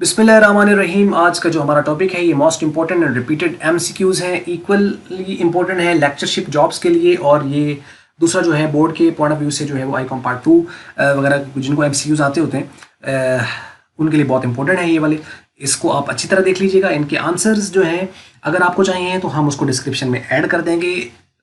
बिस्मिल्लाहिर्रहमानिर्रहीम। आज का जो हमारा टॉपिक है ये most important and repeated MCQs हैं, इक्वली इंपॉर्टेंट है लेक्चरशिप जॉब्स के लिए। और ये दूसरा जो है बोर्ड के पॉइंट ऑफ व्यू से जो है वो आईकॉम पार्ट 2 वगैरह जिनको एमसीक्यूज़ आते होते हैं उनके लिए बहुत इंपॉर्टेंट है ये वाले। इसको आप अच्छी तरह देख लीजिएगा। इनके आंसर्स जो हैं अगर आपको चाहिए तो हम उसको डिस्क्रिप्शन में ऐड कर देंगे,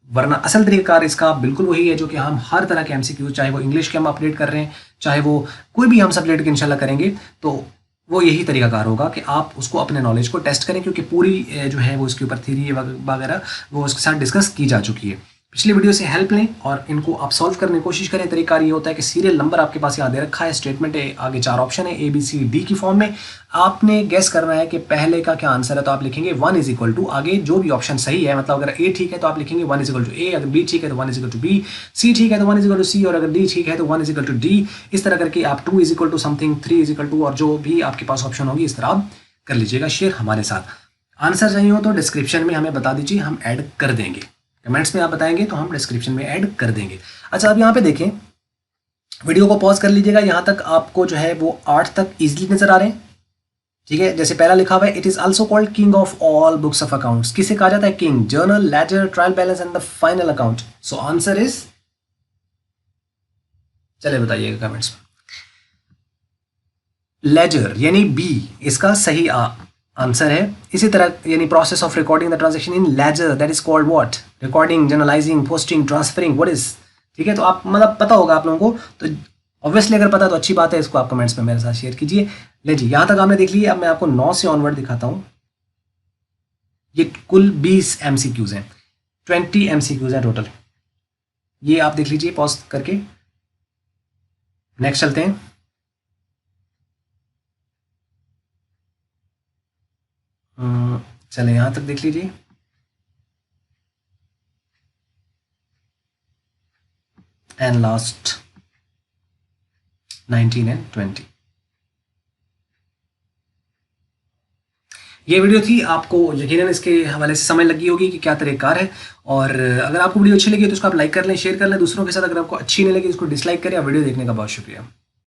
वरना असल तरीक़ाकार इसका बिल्कुल वही है जो कि हम हर तरह के एमसीक्यूज़, चाहे वो इंग्लिश के हम अपडेट कर रहे हैं, चाहे वो कोई भी हम सब्जेक्ट के इंशाल्लाह करेंगे, तो वो यही तरीकाकार होगा कि आप उसको अपने नॉलेज को टेस्ट करें, क्योंकि पूरी जो है वो इसके ऊपर थ्योरी वगैरह वो उसके साथ डिस्कस की जा चुकी है। पिछली वीडियो से हेल्प लें और इनको आप सॉल्व करने की कोशिश करें। तरीका ये होता है कि सीरियल नंबर आपके पास यहाँ दे रखा है, स्टेटमेंट है, आगे 4 ऑप्शन है ABCD की फॉर्म में। आपने गेस करना है कि पहले का क्या आंसर है, तो आप लिखेंगे 1 इज इक्वल टू, आगे जो भी ऑप्शन सही है, मतलब अगर A ठीक है तो आप लिखेंगे 1 इज इक्वल टू A, अगर B ठीक है तो 1 is equal to B, C ठीक है तो 1 इज इक्वल टू C, और अगर D ठीक है तो 1 इज इक्वल टू D। इस तरह करके आप 2 is equal to something, 3 is equal to, और जो भी आपके पास ऑप्शन होगी इस तरह आप कर लीजिएगा शेयर हमारे साथ। आंसर चाहिए हो तो डिस्क्रिप्शन में हमें बता दीजिए, हम ऐड कर देंगे। कमेंट्स में आप बताएंगे तो हम डिस्क्रिप्शन में ऐड कर देंगे। अच्छा, अब यहाँ पे देखें, वीडियो को पॉज कर लीजिएगा। यहाँ तक आपको जो है वो 8 तक इजीली नजर आ रहे हैं, ठीक है। जैसे पहला लिखा हुआ है, it is also called king of all books of accounts. किसे कहा जाता है? King, journal, ledger, trial balance and the final account. So answer is, चले बताइएगा कमेंट्स में। लेजर यानी बी इसका सही आंसर है। इसी तरह यानी process of recording the transaction in ledger, that is called what? Recording, journalising, posting, transferring, what is, ठीक है। तो आप मतलब पता होगा आप लोगों को, तो ऑब्वियसली अगर पता तो अच्छी बात है, इसको आप कमेंट्स में मेरे साथ शेयर कीजिए। ले जी, यहाँ तक आपने देख लिया। अब मैं आपको 9 से ऑनवर्ड दिखाता हूँ। ये कुल 20 एमसीक्यूज हैं, 20 एमसीक्यूज हैं टोटल। ये आप देख लीजिए पॉज करके। नेक्स्ट चलते हैं। चले यहाँ तक देख लीजिए। And last 19 and 20। ये वीडियो थी, आपको यकीनन इसके हवाले से समझ लगी होगी कि क्या तरीक़ार है। और अगर आपको वीडियो अच्छी लगी तो उसको आप लाइक कर लें, शेयर कर लें दूसरों के साथ। अगर आपको अच्छी नहीं लगी उसको डिसलाइक करें। वीडियो देखने का बहुत शुक्रिया।